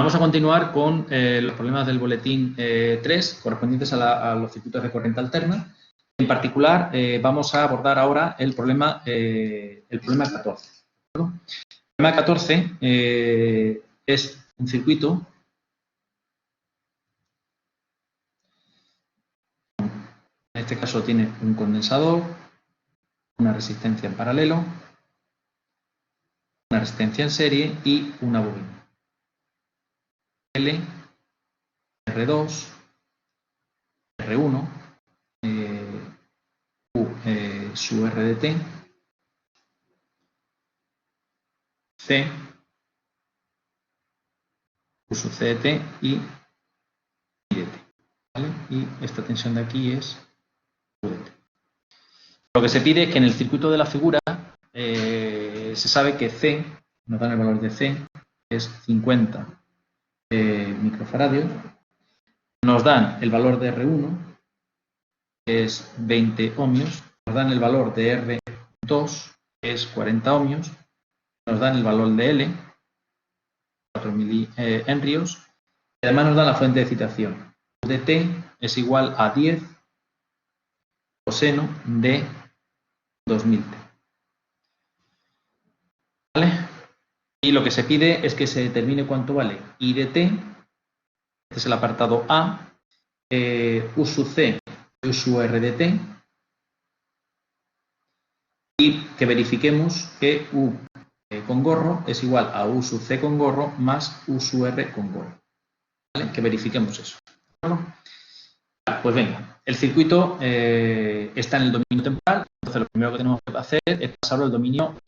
vamos a continuar con los problemas del boletín 3 correspondientes a los circuitos de corriente alterna. En particular, vamos a abordar ahora el problema 14. El problema 14 es un circuito en este caso tiene un condensador, una resistencia en paralelo, una resistencia en serie y una bobina. L, R2, R1, U su R de T, C, U su C de T y I de T. ¿Vale? Y esta tensión de aquí es U de T. Lo que se pide es que en el circuito de la figura se sabe que C, nos dan el valor de C, es 50 microfaradios. Nos dan el valor de R1, que es 20 ohmios. Nos dan el valor de R2, que es 40 ohmios. Nos dan el valor de L, 4 milihenrios. Y además nos dan la fuente de excitación. U de T es igual a 10 coseno de 2000T. ¿Vale? Y lo que se pide es que se determine cuánto vale I de T. Este es el apartado A. U sub C y U sub R de T. Y que verifiquemos que U con gorro es igual a U sub C con gorro más U sub R con gorro. ¿Vale? Que verifiquemos eso. ¿Vale? Pues venga, el circuito está en el dominio temporal, entonces lo primero que tenemos que hacer es pasarlo al dominio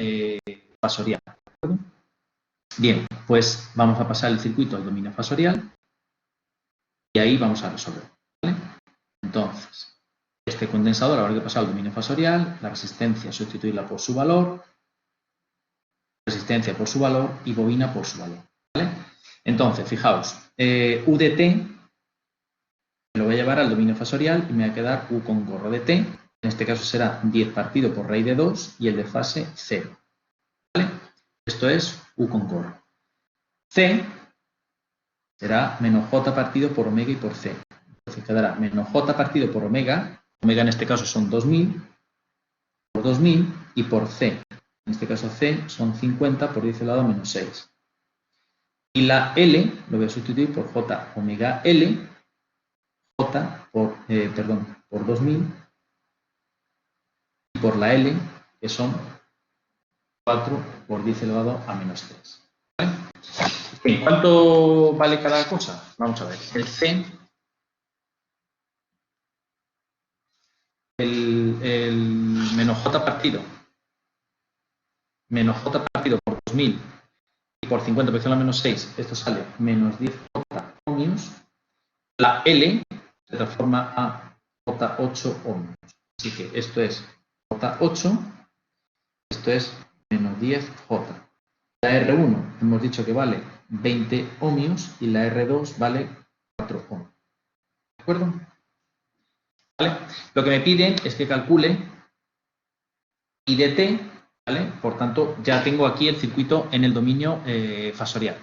fasorial. ¿De acuerdo? Bien, pues vamos a pasar el circuito al dominio fasorial y ahí vamos a resolver. ¿Vale? Entonces, este condensador habrá que pasar al dominio fasorial, la resistencia sustituirla por su valor, resistencia por su valor y bobina por su valor. ¿Vale? Entonces, fijaos, U de T me lo voy a llevar al dominio fasorial y me va a quedar U con gorro de T. En este caso será 10 partido por raíz de 2 y el de fase 0. ¿Vale? Esto es U con gorro. C será menos J partido por omega y por C. Entonces quedará menos J partido por omega. Omega en este caso son 2000 por 2000 y por C. En este caso C son 50 por 10 elevado a menos 6. Y la L lo voy a sustituir por J omega L, J por 2000 y por la L que son 4 por 10 elevado a menos 3. ¿Vale? Bien, ¿cuánto vale cada cosa? Vamos a ver. El C, el menos J partido por 2000 y por 50 por 10 a menos 6, esto sale menos 10J ohmios. La L se transforma a J8 ohmios. Así que esto es J8, esto es menos 10J. La R1 hemos dicho que vale 20 ohmios y la R2 vale 4 ohmios. ¿De acuerdo? ¿Vale? Lo que me piden es que calcule I de T, ¿vale? Por tanto, ya tengo aquí el circuito en el dominio fasorial.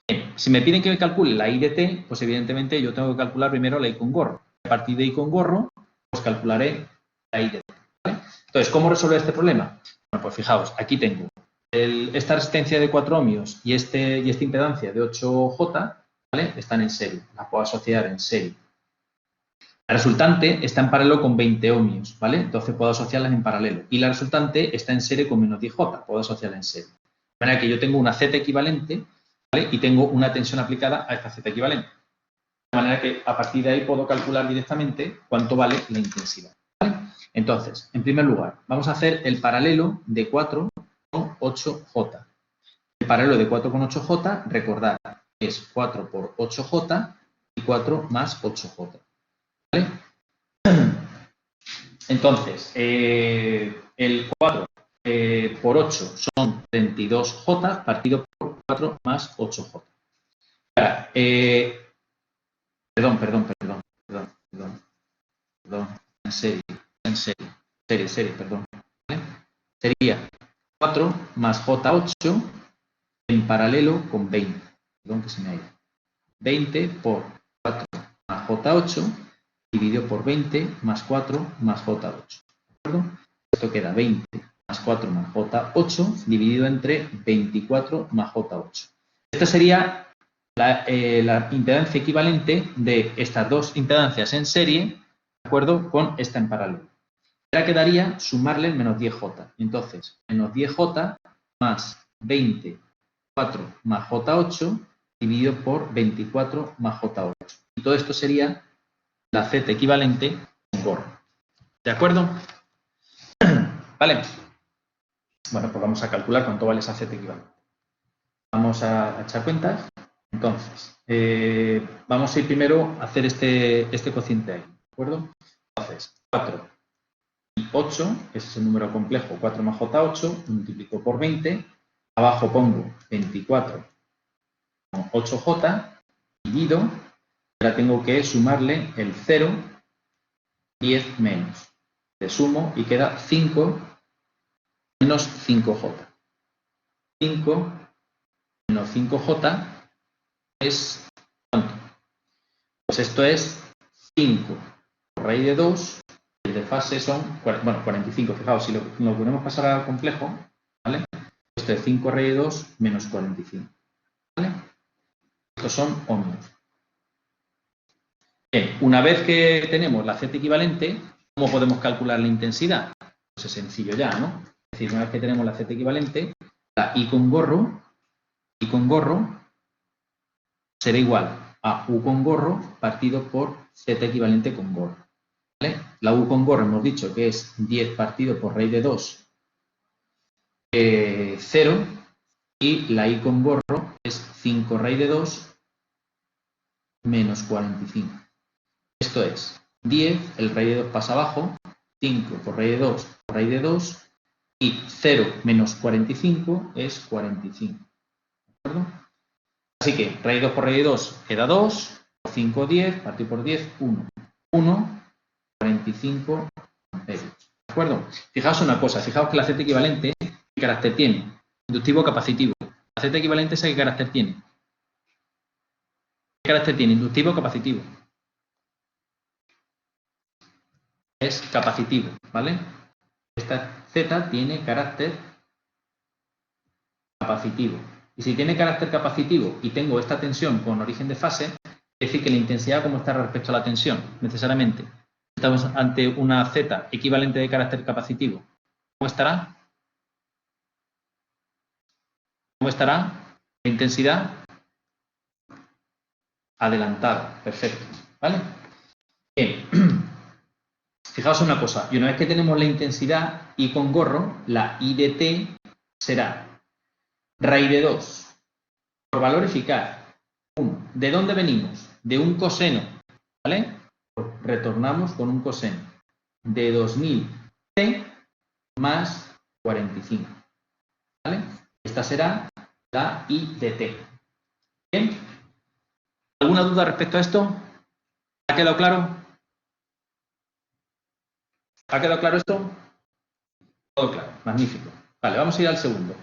Bien, si me piden que me calcule la I de T, pues evidentemente yo tengo que calcular primero la I con gorro. A partir de I con gorro, pues calcularé la I de T. ¿Vale? Entonces, ¿cómo resolver este problema? Bueno, pues fijaos, aquí tengo esta resistencia de 4 ohmios y esta impedancia de 8J, ¿vale? Están en serie, las puedo asociar en serie. La resultante está en paralelo con 20 ohmios, ¿vale? Entonces puedo asociarlas en paralelo. Y la resultante está en serie con menos 10J, puedo asociarla en serie. De manera que yo tengo una Z equivalente, ¿vale? Y tengo una tensión aplicada a esta Z equivalente. De manera que a partir de ahí puedo calcular directamente cuánto vale la intensidad. ¿Vale? Entonces, en primer lugar, vamos a hacer el paralelo de 4 con 8J. El paralelo de 4 con 8J, recordad, es 4 por 8J y 4 más 8J. ¿Vale? Entonces, el 4 por 8 son 32J partido por 4 más 8J. Ahora, en serie, perdón. ¿Vale? Sería 4 más J8 en paralelo con 20. Perdón que se me ha ido. 20 por 4 más J8 dividido por 20 más 4 más J8. ¿De acuerdo? Esto queda 20 más 4 más J8 dividido entre 24 más J8. Esta sería la impedancia equivalente de estas dos impedancias en serie, ¿de acuerdo?, con esta en paralelo. Ahora quedaría sumarle el menos 10J. Entonces, menos 10J más 24 más J8 dividido por 24 más J8. Y todo esto sería la Z equivalente con gorro. ¿De acuerdo? ¿Vale? Bueno, pues vamos a calcular cuánto vale esa Z equivalente. Vamos a echar cuentas. Entonces, vamos a ir primero a hacer este cociente ahí. ¿De acuerdo? Entonces, 4 y 8, ese es el número complejo, 4 más J8, multiplico por 20. Abajo pongo 24 con 8J, divido. Ahora tengo que sumarle el 0, 10 menos. Le sumo y queda 5 menos 5J. 5 menos 5J es ¿cuánto? Pues esto es 5 por raíz de 2, el de fase son, bueno, 45. Fijaos, si lo podemos pasar al complejo, ¿vale? Esto es 5 raíz de 2 menos 45. ¿Vale? Estos son ohmios. Bien, una vez que tenemos la Z equivalente, ¿cómo podemos calcular la intensidad? Pues es sencillo ya, ¿no? Es decir, una vez que tenemos la Z equivalente, la I con gorro será igual a U con gorro partido por Z equivalente con gorro. ¿Vale? La U con gorro hemos dicho que es 10 partido por raíz de 2, 0, y la I con gorro es 5 raíz de 2 menos 45. Esto es 10, el raíz de 2 pasa abajo, 5 por raíz de 2 por raíz de 2, y 0 menos 45 es 45. ¿De acuerdo? Así que raíz de 2 por raíz de 2 queda 2, por 5, 10, partido por 10, 1. 1, 45 amperios. ¿De acuerdo? Fijaos una cosa, fijaos que la Z equivalente, ¿qué carácter tiene? Inductivo o capacitivo. La Z equivalente, ¿qué carácter tiene? ¿Qué carácter tiene? Inductivo o capacitivo. Es capacitivo, ¿vale? Esta Z tiene carácter capacitivo. Y si tiene carácter capacitivo y tengo esta tensión con origen de fase, es decir que la intensidad, ¿cómo está respecto a la tensión? Necesariamente. Estamos ante una Z equivalente de carácter capacitivo. ¿Cómo estará? ¿Cómo estará? La intensidad adelantada. Perfecto. ¿Vale? Bien. Fijaos una cosa. Y una vez que tenemos la intensidad I con gorro, la I de T será raíz de 2 por valor eficaz. 1. ¿De dónde venimos? De un coseno. ¿Vale? Pues retornamos con un coseno de 2000 T más 45. ¿Vale? Esta será la I de T. ¿Bien? ¿Alguna duda respecto a esto? ¿Ha quedado claro? ¿Ha quedado claro esto? Todo claro. Magnífico. Vale, vamos a ir al segundo.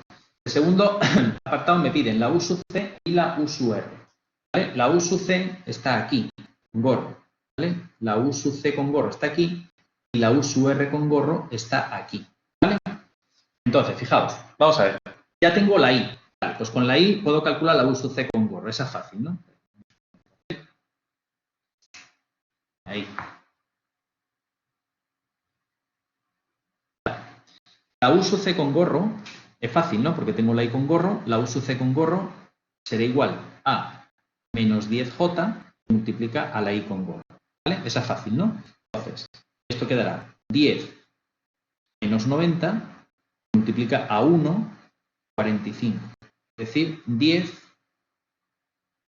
El segundo apartado me piden la U sub C y la U sub R. ¿Vale? La U sub C está aquí, con gorro. ¿Vale? La U sub C con gorro está aquí y la U sub R con gorro está aquí. ¿Vale? Entonces, fijaos, vamos a ver. Ya tengo la I. Vale, pues con la I puedo calcular la U sub C con gorro. Esa es fácil, ¿no? Ahí. La U sub C con gorro es fácil, ¿no? Porque tengo la I con gorro. La U sub C con gorro será igual a menos 10J que multiplica a la I con gorro. ¿Vale? Esa es fácil, ¿no? Entonces, esto quedará 10 menos 90 multiplica a 1, 45. Es decir, 10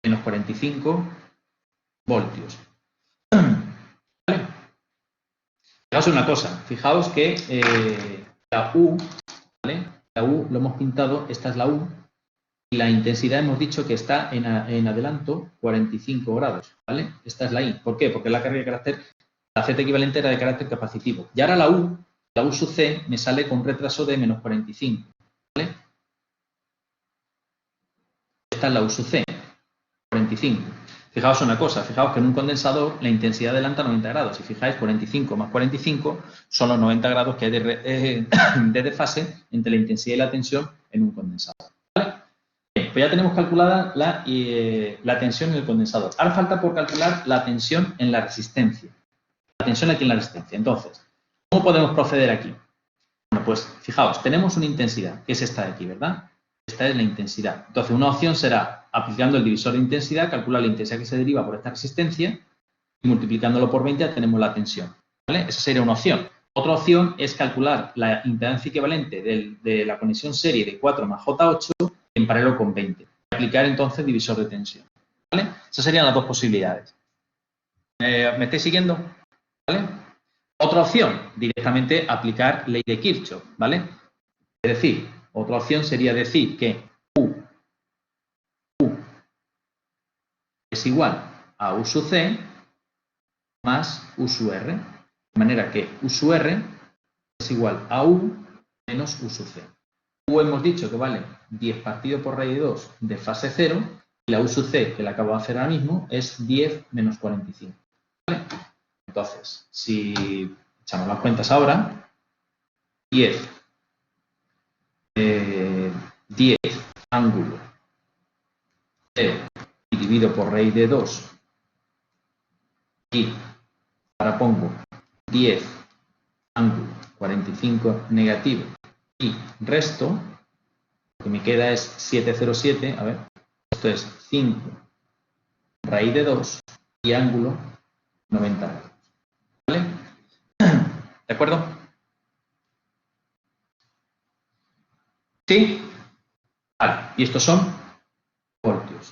menos 45 voltios. ¿Vale? Fijaos una cosa. Fijaos que la U, ¿vale? La U lo hemos pintado, esta es la U, y la intensidad hemos dicho que está en adelanto 45 grados, ¿vale? Esta es la I. ¿Por qué? Porque la carga de carácter, la Z equivalente era de carácter capacitivo. Y ahora la U sub C me sale con retraso de menos 45, ¿vale? Esta es la U sub C, 45. Fijaos una cosa, fijaos que en un condensador la intensidad adelanta 90 grados. Si fijáis, 45 más 45 son los 90 grados que hay de desfase entre la intensidad y la tensión en un condensador. ¿Vale? Bien, pues ya tenemos calculada la tensión en el condensador. Ahora falta por calcular la tensión en la resistencia. La tensión aquí en la resistencia. Entonces, ¿cómo podemos proceder aquí? Bueno, pues fijaos, tenemos una intensidad, que es esta de aquí, ¿verdad? Esta es la intensidad. Entonces, una opción será, aplicando el divisor de intensidad, calcular la intensidad que se deriva por esta resistencia y multiplicándolo por 20 tenemos la tensión. ¿Vale? Esa sería una opción. Otra opción es calcular la impedancia equivalente de la conexión serie de 4 más J8 en paralelo con 20. Y aplicar entonces divisor de tensión. ¿Vale? Esas serían las dos posibilidades. ¿Me estáis siguiendo? ¿Vale? Otra opción, directamente aplicar ley de Kirchhoff, ¿vale? Es decir, otra opción sería decir que U es igual a U sub C más U sub R, de manera que U sub R es igual a U menos U sub C. U hemos dicho que vale 10 partido por raíz de 2 de fase 0 y la U sub C, que la acabo de hacer ahora mismo, es 10 menos 45. ¿Vale? Entonces, si echamos las cuentas ahora, 10 ángulo 0 dividido por raíz de 2 y ahora pongo 10 ángulo 45 negativo y resto, lo que me queda es 707, a ver, esto es 5 raíz de 2 y ángulo 90 grados. ¿Vale? ¿De acuerdo? ¿Sí? Vale, y estos son voltios.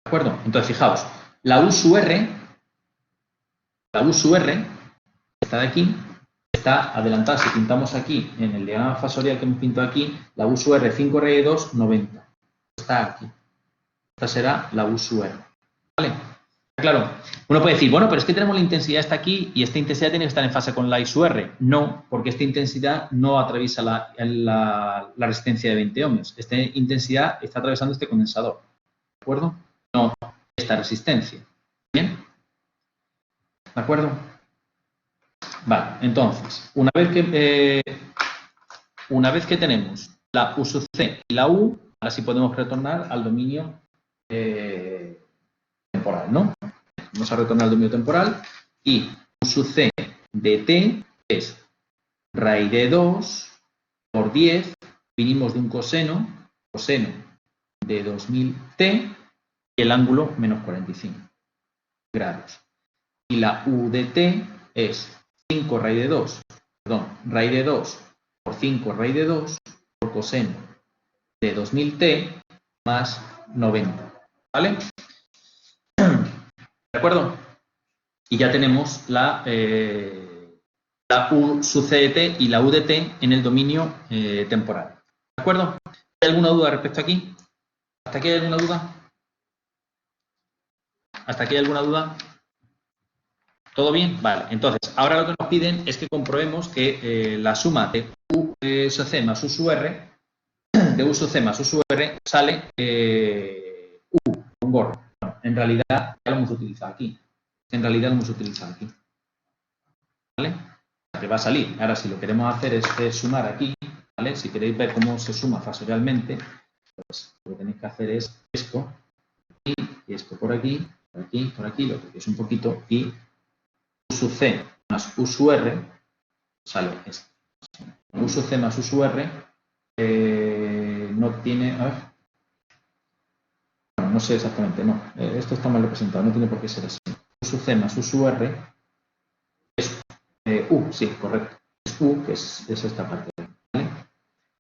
¿De acuerdo? Entonces, fijaos, la U sub R está de aquí, está adelantada. Si pintamos aquí, en el diagrama fasorial que hemos pintado aquí, la U sub R 5 raíz de 2, 90. Está aquí. Esta será la U sub R. ¿Vale? Claro, uno puede decir, bueno, pero es que tenemos la intensidad está aquí y esta intensidad tiene que estar en fase con la I sub R. No, porque esta intensidad no atraviesa la resistencia de 20 ohmios. Esta intensidad está atravesando este condensador. ¿De acuerdo? No esta resistencia. ¿Bien? ¿De acuerdo? Vale, entonces, una vez que tenemos la U sub C y la U, ahora sí podemos retornar al dominio temporal, ¿no? Vamos a retornar al dominio temporal y U sub C de T es raíz de 2 por 10, vinimos de un coseno de 2000T y el ángulo menos 45 grados. Y la U de T es 5 raíz de 2, raíz de 2 por 5 raíz de 2 por coseno de 2000T más 90. ¿Vale? ¿De acuerdo? Y ya tenemos la U sub C de T y la U de T en el dominio temporal. ¿De acuerdo? ¿Hay alguna duda respecto aquí? ¿Hasta aquí hay alguna duda? ¿Hasta aquí hay alguna duda? ¿Todo bien? Vale. Entonces, ahora lo que nos piden es que comprobemos que la suma de U sub C más U sub R, de U sub C más U sub R, sale U, un gorro. Bueno, en realidad ya lo hemos utilizado aquí. ¿Vale? Que va a salir. Ahora, si lo queremos hacer es sumar aquí, ¿vale? Si queréis ver cómo se suma fasorialmente, pues lo que tenéis que hacer es esto, y esto por aquí, lo que es un poquito, y U sub C más U sub R sale esto. U sub C más U sub R no tiene, a ver, no sé exactamente, no, esto está mal representado, no tiene por qué ser así. U sub C más U sub R es U, sí, correcto, es U, que es esta parte, ¿vale?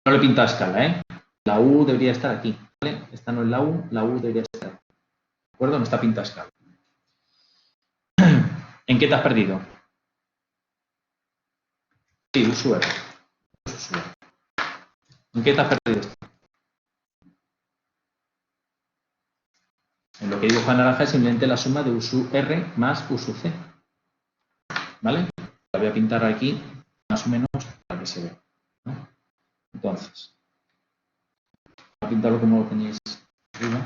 No le he pintado a escala, ¿eh? La U debería estar aquí, ¿vale? Esta no es la U debería estar aquí, ¿de acuerdo? No está pintada a escala. ¿En qué te has perdido? Sí, U sub R. ¿En qué te has perdido? En lo que dibuja naranja es simplemente la suma de U sub R más U sub C. ¿Vale? La voy a pintar aquí más o menos para que se vea, ¿no? Entonces, voy a pintarlo como lo tenéis arriba.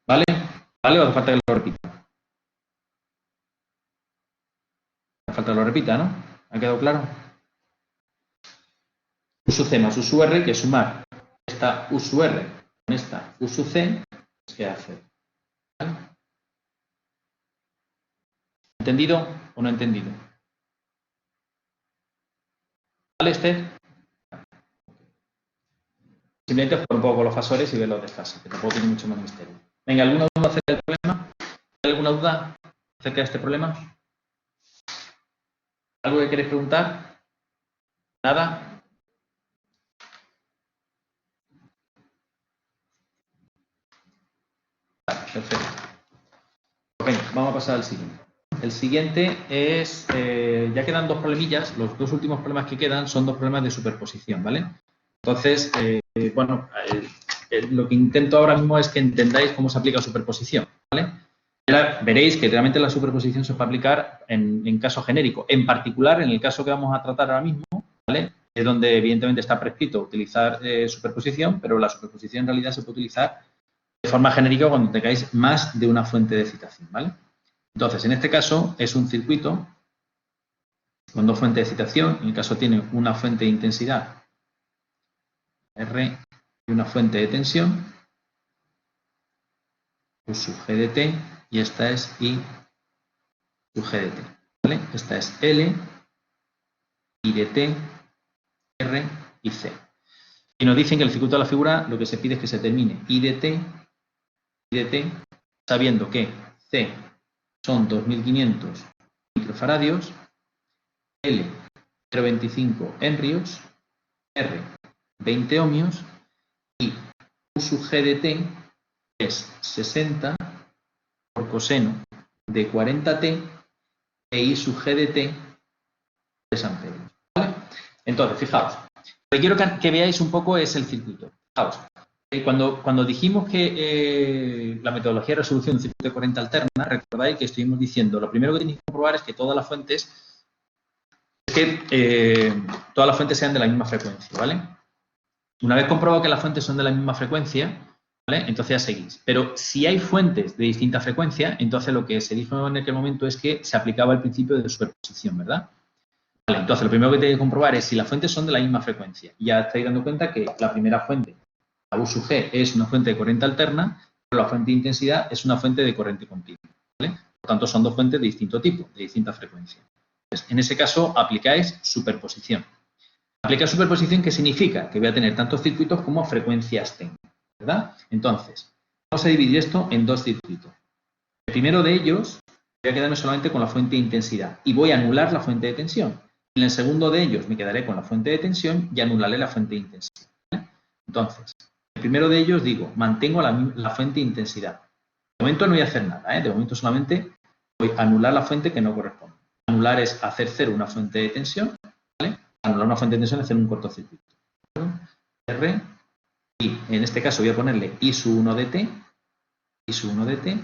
¿Vale? ¿Vale? O hace falta que lo repita. repita, ¿no? ¿Ha quedado claro? U sub C más U sub R, que es sumar esta U sub R con esta U sub C, pues queda 0. ¿Vale? ¿Entendido o no entendido? ¿Vale, Esther? Simplemente jugar un poco con los fasores y ver los desfases, que tampoco tiene mucho más misterio. Venga, ¿alguna duda acerca del problema? ¿Hay alguna duda acerca de este problema? ¿Algo que queréis preguntar? ¿Nada? Vale, perfecto. Pues venga, vamos a pasar al siguiente. El siguiente es, ya quedan dos problemillas, los dos últimos problemas que quedan son dos problemas de superposición, ¿vale? Entonces, bueno, lo que intento ahora mismo es que entendáis cómo se aplica superposición, ¿vale? Ahora veréis que realmente la superposición se puede aplicar en caso genérico. En particular, en el caso que vamos a tratar ahora mismo, ¿vale? Es donde evidentemente está prescrito utilizar superposición, pero la superposición en realidad se puede utilizar de forma genérica cuando tengáis más de una fuente de excitación, ¿vale? Entonces, en este caso es un circuito con dos fuentes de excitación. En el caso tiene una fuente de intensidad R y una fuente de tensión, U sub G de T, y esta es I sub G de T. ¿Vale? Esta es L, I de T, R y C. Y nos dicen que el circuito de la figura lo que se pide es que se termine I de T, sabiendo que C son 2500 microfaradios, L 0,25 henrios, R 20 ohmios y U sub G de T es 60 por coseno de 40t e I sub G de T 3 amperios. ¿Vale? Entonces, fijaos, lo que quiero que veáis un poco es el circuito. Fijaos, cuando dijimos que la metodología de resolución de circuito de corriente alterna, recordáis que estuvimos diciendo, lo primero que tenéis que comprobar es que todas las fuentes sean de la misma frecuencia, ¿vale? Una vez comprobado que las fuentes son de la misma frecuencia, ¿vale? Entonces ya seguís. Pero si hay fuentes de distinta frecuencia, entonces lo que se dijo en aquel momento es que se aplicaba el principio de superposición, ¿verdad? Vale, entonces lo primero que tenéis que comprobar es si las fuentes son de la misma frecuencia. Ya estáis dando cuenta que la primera fuente, la U sub G, es una fuente de corriente alterna, pero la fuente de intensidad es una fuente de corriente continua, ¿vale? Por tanto, son dos fuentes de distinto tipo, de distinta frecuencia. Entonces, en ese caso, aplicáis superposición. Aplicar superposición, ¿qué significa? Que voy a tener tantos circuitos como frecuencias tengo, ¿verdad? Entonces, vamos a dividir esto en dos circuitos. El primero de ellos, voy a quedarme solamente con la fuente de intensidad y voy a anular la fuente de tensión. En el segundo de ellos me quedaré con la fuente de tensión y anularé la fuente de intensidad, ¿vale? Entonces, el primero de ellos digo, mantengo la fuente de intensidad. De momento no voy a hacer nada, ¿eh? De momento solamente voy a anular la fuente que no corresponde. Anular es hacer cero una fuente de tensión, ¿vale? Anular una fuente de tensión es hacer un cortocircuito. R, y en este caso voy a ponerle I sub 1 de T, I sub 1 de T,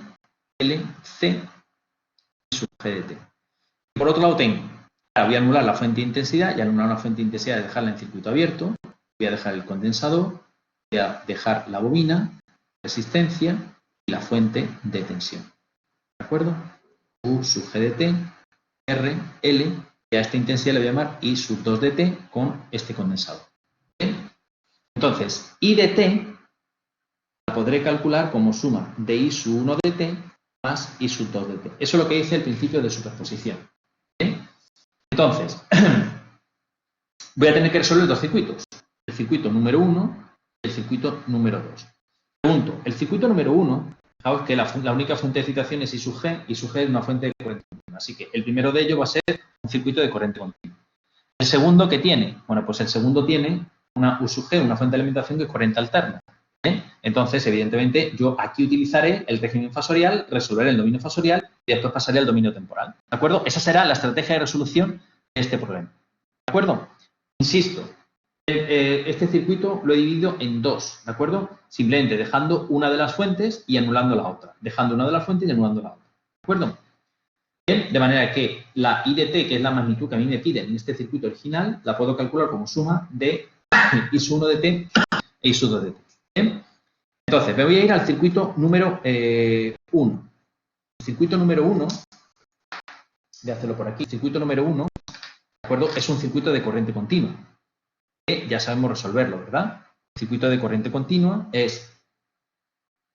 L, C, I sub G de T. Y por otro lado tengo, ahora voy a anular la fuente de intensidad y anular una fuente de intensidad y dejarla en circuito abierto. Voy a dejar el condensador, voy a dejar la bobina, resistencia y la fuente de tensión. ¿De acuerdo? U sub G de T, R, L, y a esta intensidad le voy a llamar I sub 2 de T con este condensador. ¿Okay? Entonces, I de T la podré calcular como suma de I sub 1 de T más I sub 2 de T. Eso es lo que dice el principio de superposición. ¿Okay? Entonces, voy a tener que resolver dos circuitos. El circuito número 1 y el circuito número 2. Pregunto, el circuito número 1, fijaos que la única fuente de excitación es I sub G. I sub G es una fuente de corriente continua. Así que el primero de ellos va a ser un circuito de corriente continua. ¿El segundo qué tiene? Bueno, pues el segundo tiene una U sub G, una fuente de alimentación que es corriente alterna. Entonces, evidentemente, yo aquí utilizaré el régimen fasorial, resolveré el dominio fasorial y después pasaré al dominio temporal. ¿De acuerdo? Esa será la estrategia de resolución de este problema. ¿De acuerdo? Insisto, este circuito lo he dividido en dos, ¿de acuerdo? Simplemente dejando una de las fuentes y anulando la otra. Dejando una de las fuentes y anulando la otra. ¿De acuerdo? Bien, de manera que la I de T, que es la magnitud que a mí me piden en este circuito original, la puedo calcular como suma de I sub 1 de T e I sub 2 de T. ¿Bien? Entonces, me voy a ir al circuito número 1. El circuito número 1, voy a hacerlo por aquí, el circuito número 1 acuerdo? Es un circuito de corriente continua. Ya sabemos resolverlo, ¿verdad? El circuito de corriente continua es,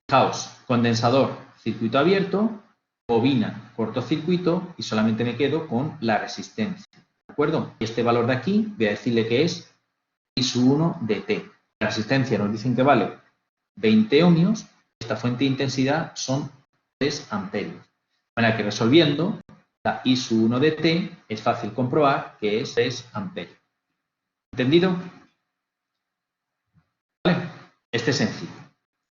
fijaos, condensador, circuito abierto, bobina, cortocircuito y solamente me quedo con la resistencia, ¿de acuerdo? Y este valor de aquí voy a decirle que es I sub 1 de T. La resistencia nos dicen que vale 20 ohmios, esta fuente de intensidad son 3 amperios. De manera que resolviendo, la I sub 1 de T es fácil comprobar que es 3 amperios. ¿Entendido? ¿Vale? Este es sencillo.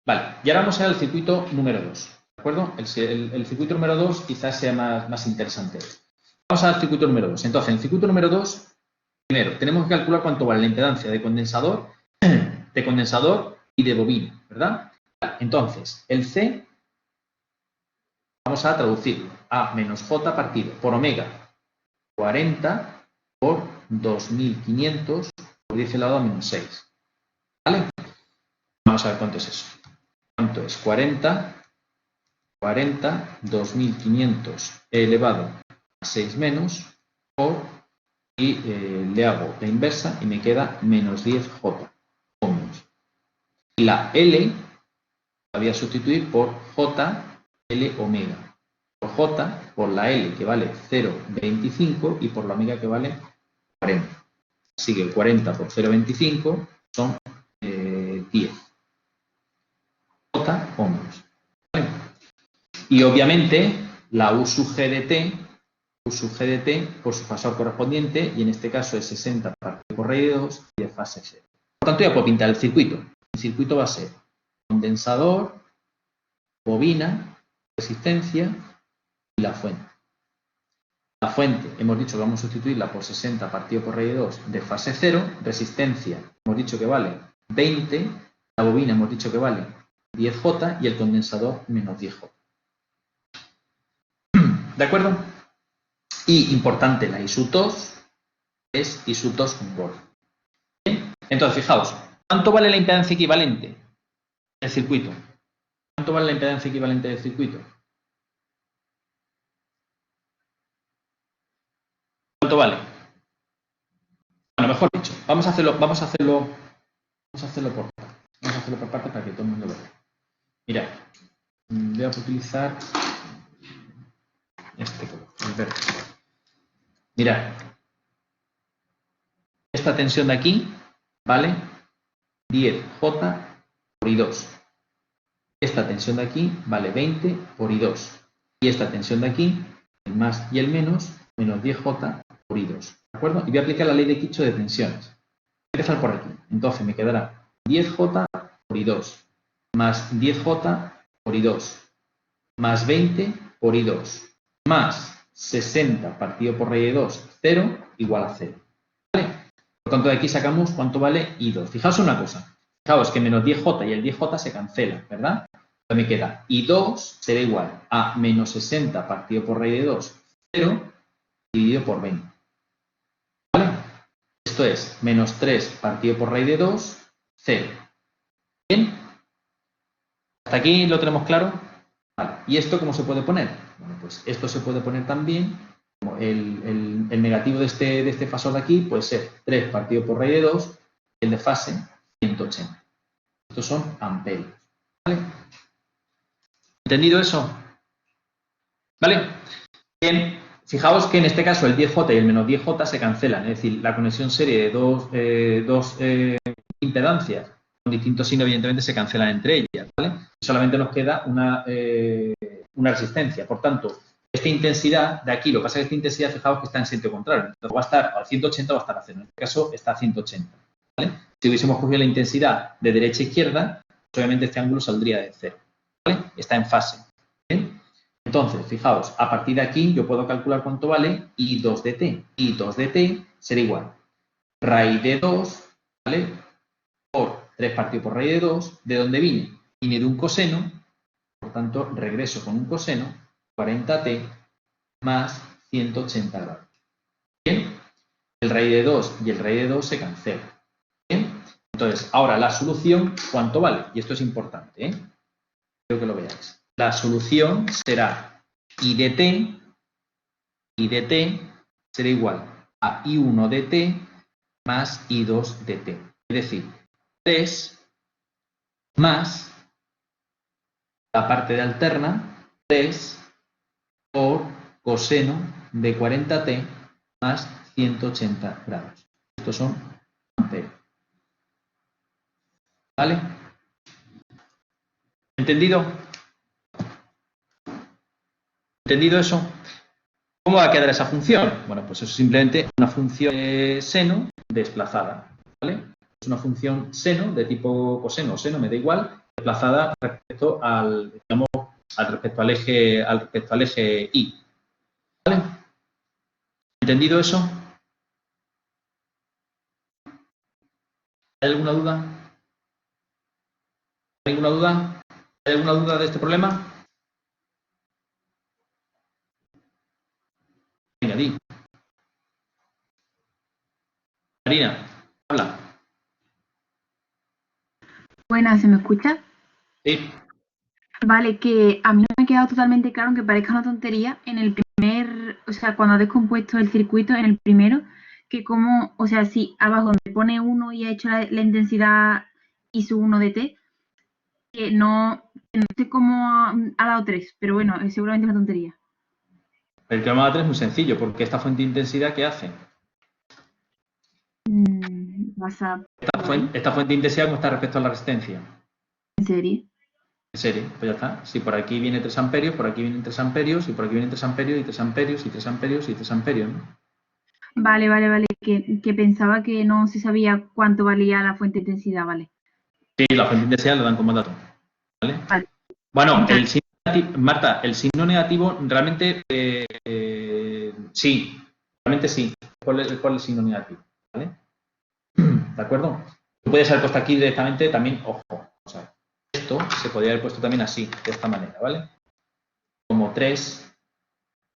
Vale, y ahora vamos a ver el circuito número 2. ¿De acuerdo? El circuito número 2 quizás sea más interesante. Vamos al circuito número 2. Entonces, en el circuito número 2, primero, tenemos que calcular cuánto vale la impedancia de condensador y de bobina, ¿verdad? Entonces, el C, vamos a traducirlo a menos J partido por omega 40 por 2500 por 10 elevado a menos 6. ¿Vale? Vamos a ver cuánto es eso. ¿Cuánto es? 40, 2500 elevado a 6 menos por, y le hago la inversa y me queda menos 10J ohmios. Y la L la voy a sustituir por JL omega. Por J, por la L que vale 0,25 y por la omega que vale 40. Así que 40 por 0,25 son 10 J ohmios. ¿Vale? Y obviamente la U sub G de T por su fasor correspondiente, y en este caso es 60 partido por raíz de 2 y de fase 0. Por tanto, ya puedo pintar el circuito. El circuito va a ser condensador, bobina, resistencia y la fuente. La fuente, hemos dicho que vamos a sustituirla por 60 partido por raíz de 2 de fase 0. Resistencia, hemos dicho que vale 20. La bobina, hemos dicho que vale 10J y el condensador menos 10J. ¿De acuerdo? Y importante, la I sub 2 es I sub 2 volt. ¿Bien? Entonces, fijaos, ¿cuánto vale la impedancia equivalente del circuito? ¿Cuánto vale la impedancia equivalente del circuito? ¿Cuánto vale? Bueno, mejor dicho, vamos a hacerlo por partes. Vamos a hacerlo por partes para que todo el mundo lo vea. Mirad, voy a utilizar este color, el verde. Mirad, esta tensión de aquí vale 10J por I2. Esta tensión de aquí vale 20 por I2. Y esta tensión de aquí, el más y el menos 10J por I2. ¿De acuerdo? Y voy a aplicar la ley de Kirchhoff de tensiones. Voy a empezar por aquí. Entonces me quedará 10J por I2 más 10J por I2 más 20 por I2 más 60 partido por raíz de 2, 0 igual a 0. ¿Vale? Por tanto, de aquí sacamos cuánto vale I2. Fijaos una cosa. Fijaos que menos 10J y el 10J se cancelan, ¿verdad? Entonces me queda I2 será igual a menos 60 partido por raíz de 2, 0 dividido por 20. ¿Vale? Esto es menos 3 partido por raíz de 2, 0. ¿Bien? ¿Hasta aquí lo tenemos claro? Vale. ¿Y esto cómo se puede poner? Bueno, pues esto se puede poner también, como el negativo de este fasor de aquí puede ser 3 partido por raíz de 2, el de fase 180. Estos son amperios. ¿Vale? ¿Entendido eso? ¿Vale? Bien, fijaos que en este caso el 10J y el menos 10J se cancelan, es decir, la conexión serie de dos impedancias con distintos signos evidentemente se cancelan entre ellas, ¿vale? Solamente nos queda una resistencia. Por tanto, esta intensidad de aquí, lo que pasa es que esta intensidad, fijaos que está en sentido contrario. Entonces, va a estar a 180 o va a estar a 0. En este caso está a 180. ¿Vale? Si hubiésemos cogido la intensidad de derecha a izquierda, pues obviamente este ángulo saldría de 0. ¿Vale? Está en fase. ¿Bien? Entonces, fijaos, a partir de aquí yo puedo calcular cuánto vale I2 de T. I2 de T será igual raíz de 2, ¿vale? Por 3 partido por raíz de 2. ¿De dónde vine? Vine de un coseno, por tanto, regreso con un coseno, 40T más 180 grados. ¿Bien? El raíz de 2 y el raíz de 2 se cancelan. ¿Bien? Entonces, ahora la solución, ¿cuánto vale? Y esto es importante, ¿eh? Quiero que lo veáis. La solución será I de T será igual a I1 de t más I2 de t. Es decir, 3 más la parte de alterna, 3 por coseno de 40t más 180 grados. Estos son amperios. ¿Vale? ¿Entendido? ¿Entendido eso? ¿Cómo va a quedar esa función? Bueno, pues eso es simplemente una función de seno desplazada. ¿Vale? Es una función seno de tipo coseno o seno, me da igual, desplazada respecto al, digamos, respecto al eje Y. ¿Vale? ¿Entendido eso? ¿Hay alguna duda? ¿Hay alguna duda? ¿Hay alguna duda de este problema? Venga, di. Marina, habla. Buenas, ¿se me escucha? Sí. Vale, que a mí no me ha quedado totalmente claro, aunque parezca una tontería, en el primer, o sea, cuando has descompuesto el circuito, en el primero, que como, o sea, si abajo donde pone 1 y ha hecho la intensidad I sub 1 de t, que no sé cómo ha dado 3, pero bueno, es seguramente una tontería. El teorema de 3 es muy sencillo, porque esta fuente de intensidad, ¿qué hace? Vas a... Esta fuente de intensidad, ¿cómo está respecto a la resistencia? ¿En serie? En serie, pues ya está. Si por aquí viene 3 amperios, por aquí vienen 3 amperios, y por aquí vienen 3 amperios, y 3 amperios, y 3 amperios, y 3 amperios, ¿no? Vale, que pensaba que no se sabía cuánto valía la fuente de intensidad, vale. Sí, la fuente de intensidad lo dan como dato. ¿Vale? Vale. Bueno, Entonces, el signo negativo, Marta, el signo negativo realmente sí, realmente sí. ¿Cuál es el signo negativo? ¿Vale? ¿De acuerdo? Tú puedes haber puesto aquí directamente también, ojo, o sea, esto se podría haber puesto también así, de esta manera, ¿vale? Como 3,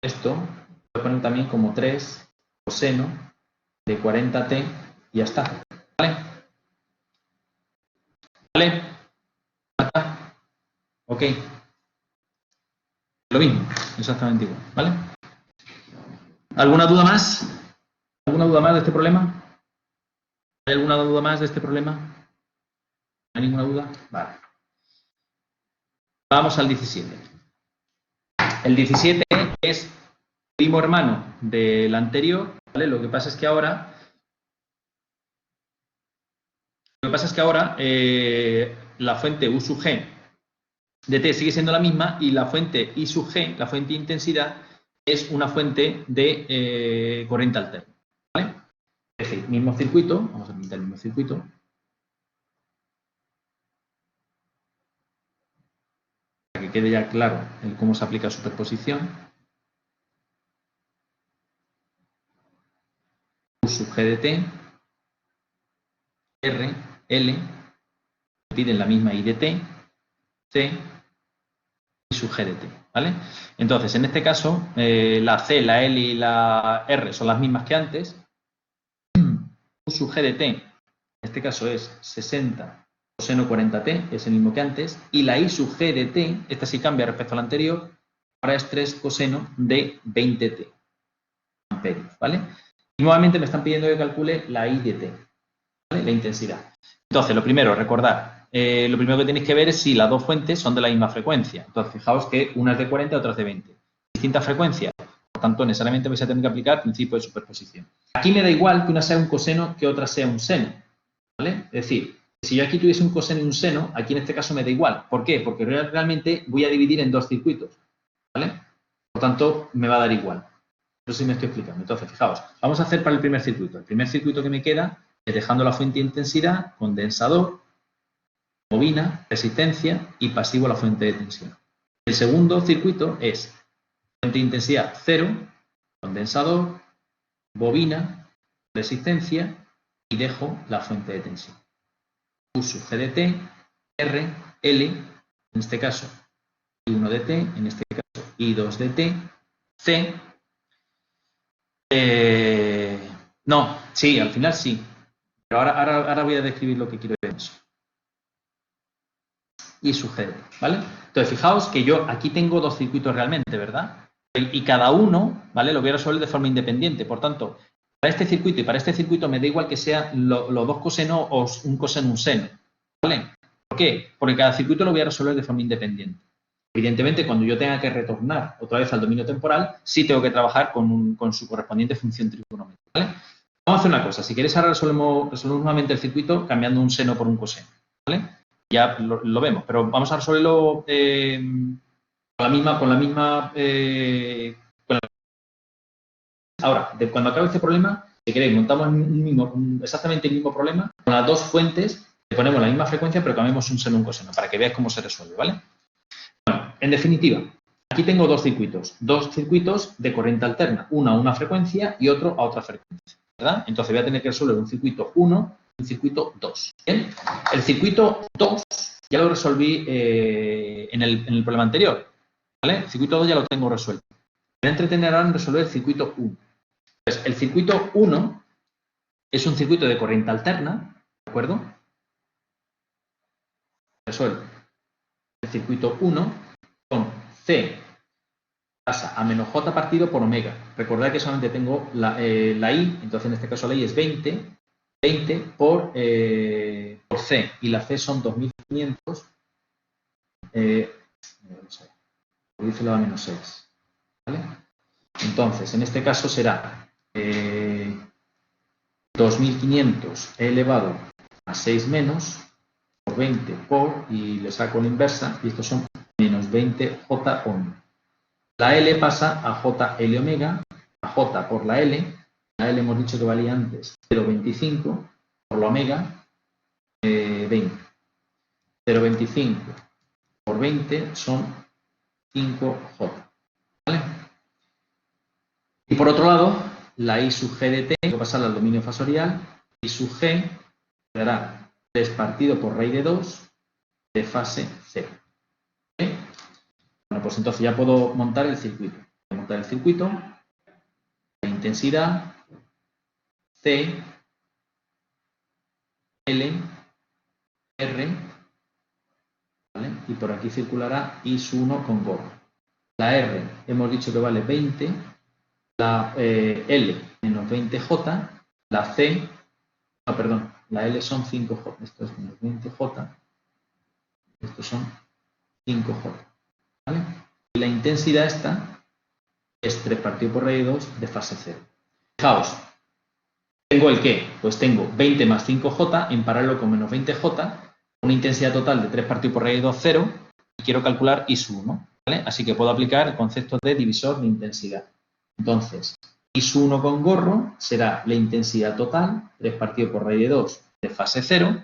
esto, voy a poner también como 3 coseno de 40t y ya está, ¿vale? ¿Vale? ¿Marta? Ok. Lo mismo, exactamente igual, ¿vale? ¿Alguna duda más? ¿Alguna duda más de este problema? ¿Hay alguna duda más de este problema? ¿No hay ninguna duda? Vale. Vamos al 17. El 17 es primo hermano del anterior, ¿vale? Lo que pasa es que ahora la fuente U sub G de T sigue siendo la misma y la fuente I sub G, la fuente de intensidad, es una fuente de corriente alterna, ¿vale? Es decir, mismo circuito, vamos a pintar el mismo circuito. Para que quede ya claro el cómo se aplica superposición. U sub G de T, R, L, piden la misma I de T, C y sub G de T, ¿vale? Entonces, en este caso, la C, la L y la R son las mismas que antes. U sub G de T, en este caso es 60 coseno 40t, es el mismo que antes, y la I sub G de T, esta sí cambia respecto a la anterior, ahora es 3 coseno de 20t amperios, ¿vale? Y nuevamente me están pidiendo que calcule la I de T, ¿vale? La intensidad. Entonces, lo primero, recordar, lo primero que tenéis que ver es si las dos fuentes son de la misma frecuencia. Entonces, fijaos que una es de 40 y otra es de 20. Distintas frecuencias, por tanto, necesariamente vais a tener que aplicar el principio de superposición. Aquí me da igual que una sea un coseno que otra sea un seno, ¿vale? Es decir, si yo aquí tuviese un coseno y un seno, aquí en este caso me da igual. ¿Por qué? Porque realmente voy a dividir en dos circuitos, ¿vale? Por tanto, me va a dar igual. No sé si me estoy explicando. Entonces, fijaos, vamos a hacer para el primer circuito. El primer circuito que me queda es dejando la fuente de intensidad, condensador, bobina, resistencia y pasivo la fuente de tensión. El segundo circuito es fuente de intensidad 0, condensador, bobina, resistencia y dejo la fuente de tensión. U sub G de T, R, L, en este caso I1 de T, en este caso I2 de T, C. No, sí, al final sí. Pero ahora voy a describir lo que quiero decir eso. Y sub G de T, ¿vale? Entonces, fijaos que yo aquí tengo dos circuitos realmente, ¿verdad? Y cada uno, ¿vale? Lo voy a resolver de forma independiente. Por tanto, para este circuito y para este circuito me da igual que sean los dos cosenos o un coseno, un seno. ¿Vale? ¿Por qué? Porque cada circuito lo voy a resolver de forma independiente. Evidentemente, cuando yo tenga que retornar otra vez al dominio temporal, sí tengo que trabajar con su correspondiente función trigonométrica. ¿Vale? Vamos a hacer una cosa. Si queréis, ahora resolvemos nuevamente el circuito cambiando un seno por un coseno. ¿Vale? Ya lo vemos, pero vamos a resolverlo con la misma ahora, cuando acabe este problema, si queréis, montamos exactamente el mismo problema con las dos fuentes, le ponemos la misma frecuencia, pero cambiamos un seno y un coseno, para que veáis cómo se resuelve, ¿vale? Bueno, en definitiva, aquí tengo dos circuitos de corriente alterna, uno a una frecuencia y otro a otra frecuencia, ¿verdad? Entonces voy a tener que resolver un circuito 1 y un circuito 2. ¿Bien? El circuito 2 ya lo resolví en el problema anterior, ¿vale? El circuito 2 ya lo tengo resuelto. Me voy a entretener ahora en resolver el circuito 1. Pues el circuito 1 es un circuito de corriente alterna, ¿de acuerdo? Resuelvo. El circuito 1 con C pasa a menos J partido por omega. Recordad que solamente tengo la I, entonces en este caso la I es 20 por C, y la C son 2500, díselo a menos 6, ¿vale? Entonces, en este caso será 2500 elevado a 6 menos por 20 y le saco la inversa, y estos son menos 20 J ohms. La L pasa a J L omega, a J por la L hemos dicho que valía antes 0,25, por la omega 20. 0,25 por 20 son 5J. ¿Vale? Y por otro lado, la I sub G de T, tengo que pasarla al dominio fasorial, I sub G dará 3 partido por raíz de 2 de fase 0. ¿Okay? Bueno, pues entonces ya puedo montar el circuito. Voy a montar el circuito, la intensidad, C, L, R, ¿vale? Y por aquí circulará I sub 1 con gorro. La R hemos dicho que vale 20, la L menos 20J, la C, no, perdón, la L son 5J, esto es menos 20J, estos son 5J, ¿vale? Y la intensidad esta es 3 partido por raíz de 2 de fase 0. Fijaos, ¿tengo el qué? Pues tengo 20 más 5J en paralelo con menos 20J, una intensidad total de 3 partido por raíz de 2, 0, y quiero calcular I sub 1, ¿vale? Así que puedo aplicar el concepto de divisor de intensidad. Entonces, I sub 1 con gorro será la intensidad total, 3 partido por raíz de 2 de fase 0,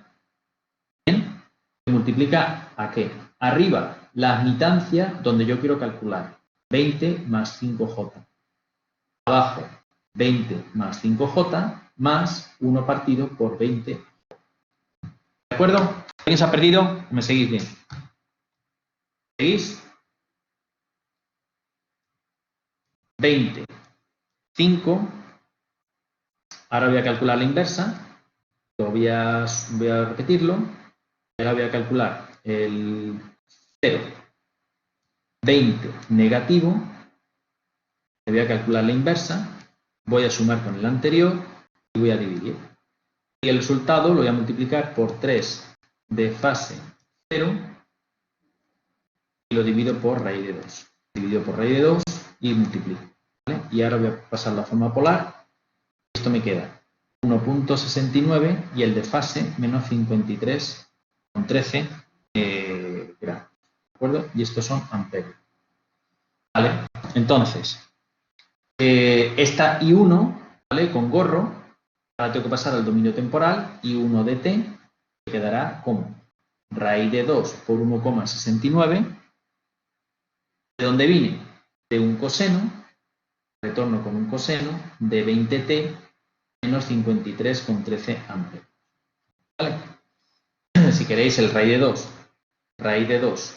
¿bien? Se multiplica ¿a qué? Arriba, la admitancia donde yo quiero calcular, 20 más 5J. Abajo, 20 más 5J más 1 partido por 20. ¿De acuerdo? ¿Alguien se ha perdido? ¿Me seguís bien? ¿Seguís? 20, 5, ahora voy a calcular la inversa, voy a repetirlo, ahora voy a calcular el 0, 20 negativo, voy a calcular la inversa, voy a sumar con el anterior y voy a dividir. Y el resultado lo voy a multiplicar por 3 de fase 0 y lo divido por raíz de 2. Divido por raíz de 2 y multiplico. ¿Vale? Y ahora voy a pasar la forma polar. Esto me queda 1.69 y el de fase menos 53,13 grados. ¿De acuerdo? Y estos son amperios. ¿Vale? Entonces, esta I1, ¿vale? Con gorro, ahora tengo que pasar al dominio temporal, I1 de T, que quedará como raíz de 2 por 1,69. ¿De dónde vine? De un coseno, retorno con un coseno de 20t menos 53,13 amperes. ¿Vale? Si queréis el raíz de 2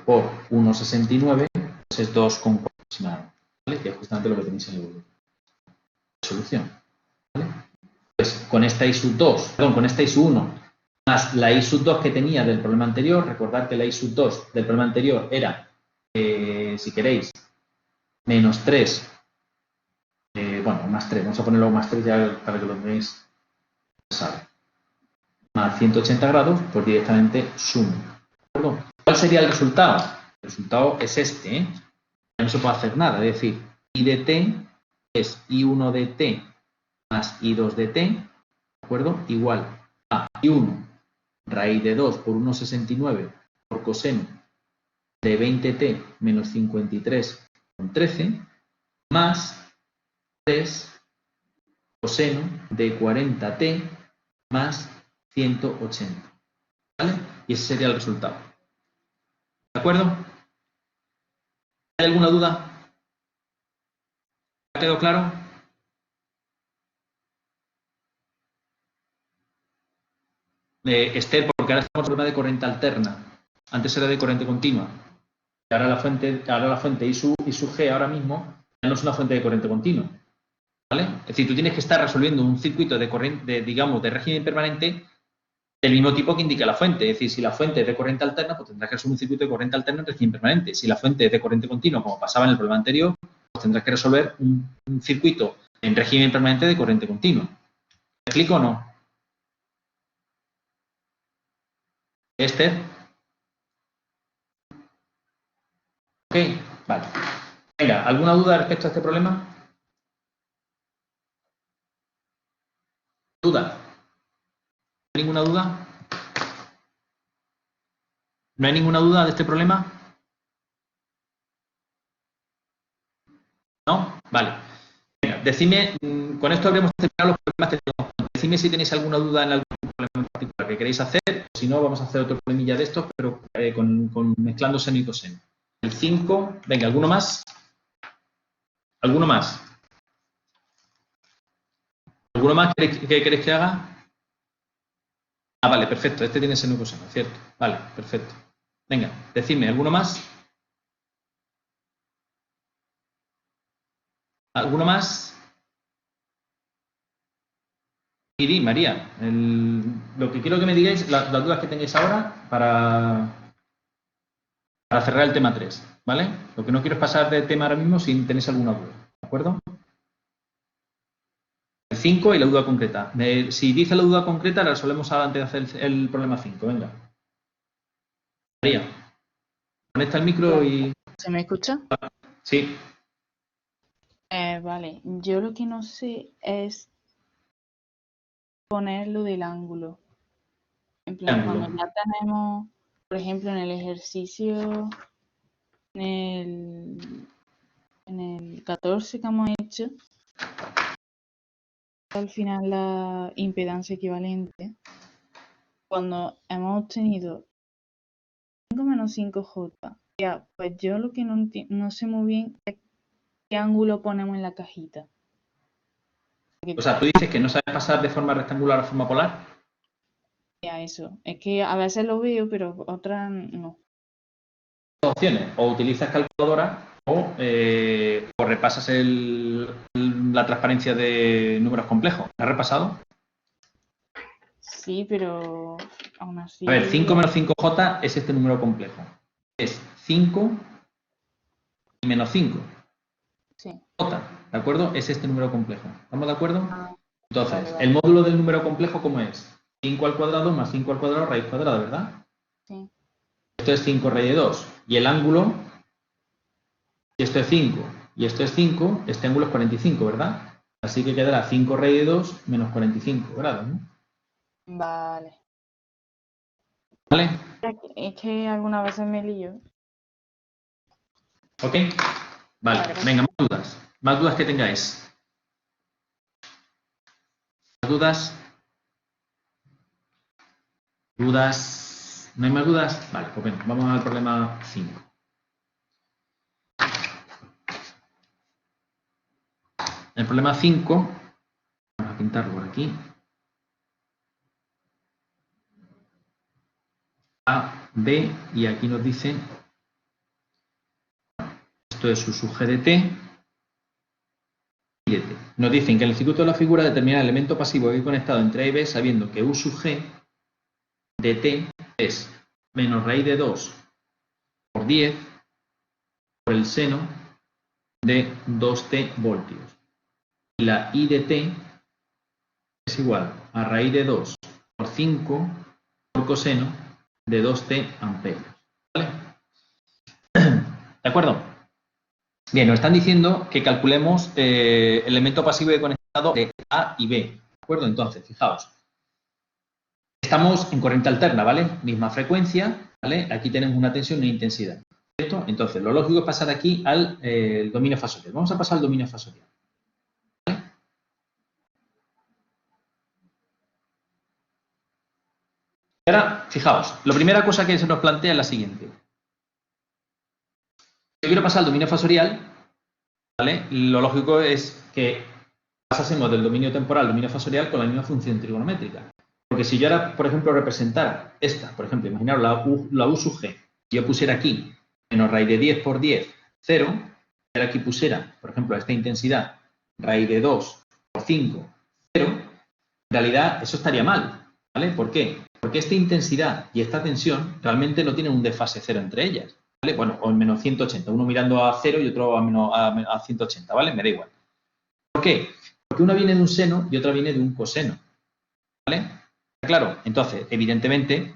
por 1,69, pues es 2,4 aproximadamente, ¿vale? Que es justamente lo que tenéis en el volumen. Solución. ¿Vale? Pues con esta I sub 2, perdón, con esta I sub 1, más la I sub 2 que tenía del problema anterior, recordad que la I sub 2 del problema anterior era, si queréis, menos 3 bueno, más 3, vamos a ponerlo más 3 ya para que lo veáis. Más 180 grados, pues directamente sumo. ¿Cuál sería el resultado? El resultado es este, ¿eh? Ya no se puede hacer nada, es decir, I de t es I1 de t más I2 de t, ¿de acuerdo? Igual a I1 raíz de 2 por 1,69 por coseno de 20t menos 53,13 más 3 coseno de 40t más 180. ¿Vale? Y ese sería el resultado. ¿De acuerdo? ¿Hay alguna duda? ¿Ha quedado claro? Esther, porque ahora estamos en problema de corriente alterna. Antes era de corriente continua. Y ahora la fuente I sub G ahora mismo ya no es una fuente de corriente continua. ¿Vale? Es decir, tú tienes que estar resolviendo un circuito de corriente, digamos, de régimen permanente del mismo tipo que indica la fuente. Es decir, si la fuente es de corriente alterna, pues tendrás que resolver un circuito de corriente alterna en régimen permanente. Si la fuente es de corriente continua, como pasaba en el problema anterior, pues tendrás que resolver un circuito en régimen permanente de corriente continua. ¿Me explico o no? Esther. Ok, vale. Venga, ¿alguna duda respecto a este problema? ¿Duda? ¿No hay ninguna duda? ¿No hay ninguna duda de este problema? ¿No? Vale. Venga, decidme, con esto habremos terminado los problemas que tenemos. Decidme si tenéis alguna duda en algún problema en particular que queréis hacer. Si no, vamos a hacer otro problemilla de estos, pero mezclando seno y coseno. El 5, venga, ¿alguno más? ¿Alguno más? ¿Alguno más que queréis que haga? Ah, vale, perfecto. Este tiene seno y coseno, ¿cierto? Vale, perfecto. Venga, decidme, ¿alguno más? ¿Alguno más? Iri, María, lo que quiero que me digáis, las dudas que tengáis ahora para cerrar el tema 3, ¿vale? Lo que no quiero es pasar de tema ahora mismo si tenéis alguna duda, ¿de acuerdo? El 5 y la duda concreta. Si dice la duda concreta, la resolvemos antes de hacer el problema 5, venga. María, conecta el micro y... ¿Se me escucha? Sí. Vale, yo lo que no sé es ponerlo del ángulo. En plan, Ángulo. cuando ya tenemos, por ejemplo, en el ejercicio, en el 14 que hemos hecho, al final la impedancia equivalente, cuando hemos obtenido 5 menos 5J, ya, pues yo lo que no sé muy bien es qué ángulo ponemos en la cajita. O sea, tú dices que no sabes pasar de forma rectangular a forma polar. Ya, eso. Es que a veces lo veo, pero otras no. Dos opciones. O utilizas calculadora o repasas la transparencia de números complejos. ¿La has repasado? Sí, pero aún así. A ver, 5 menos 5J es este número complejo. Es 5 y menos 5. Sí. J, ¿de acuerdo? Es este número complejo. ¿Estamos de acuerdo? Entonces, vale. el módulo del número complejo, ¿cómo es? 5 al cuadrado más 5 al cuadrado raíz cuadrada, ¿verdad? Sí. Esto es 5 raíz de 2. Y el ángulo, si esto es 5 y esto es 5, este ángulo es 45, ¿verdad? Así que quedará 5 raíz de 2 menos 45 grados, ¿no? Vale. ¿Vale? Es que algunas veces me lío. ¿Ok? Vale, venga, más dudas. Más dudas que tengáis. ¿Más dudas? ¿Dudas? ¿No hay más dudas? Vale, pues venga, vamos al problema 5. El problema 5, vamos a pintarlo por aquí. A, B, y aquí nos dice, esto es U sub G de T y de T. Nos dicen que en el circuito de la figura determina el elemento pasivo que hay conectado entre A y B sabiendo que U sub G de T es menos raíz de 2 por 10 por el seno de 2T voltios. y la I de t es igual a raíz de 2 por 5 por coseno de 2t amperios. ¿Vale? ¿De acuerdo? Bien, nos están diciendo que calculemos el elemento pasivo de conectado de A y B. ¿De acuerdo? Entonces, fijaos. Estamos en corriente alterna, ¿vale? Misma frecuencia, ¿vale? Aquí tenemos una tensión y una intensidad. ¿Cierto? Entonces, lo lógico es pasar aquí al dominio fasorial. Vamos a pasar al dominio fasorial. ¿Vale? Y ahora, fijaos, la primera cosa que se nos plantea es la siguiente. Yo quiero pasar al dominio fasorial, ¿vale? Lo lógico es que pasásemos del dominio temporal al dominio fasorial con la misma función trigonométrica. Porque si yo ahora, por ejemplo, representara esta, por ejemplo, imaginaros la U sub G, y yo pusiera aquí menos raíz de 10 por 10, 0, y ahora aquí pusiera, por ejemplo, esta intensidad, raíz de 2 por 5, 0, en realidad eso estaría mal, ¿vale? ¿Por qué? Porque esta intensidad y esta tensión realmente no tienen un desfase 0 entre ellas, ¿vale? Bueno, o en menos 180, uno mirando a 0 y otro a 180, ¿vale? Me da igual. ¿Por qué? Porque una viene de un seno y otra viene de un coseno, ¿vale? Claro, entonces, evidentemente,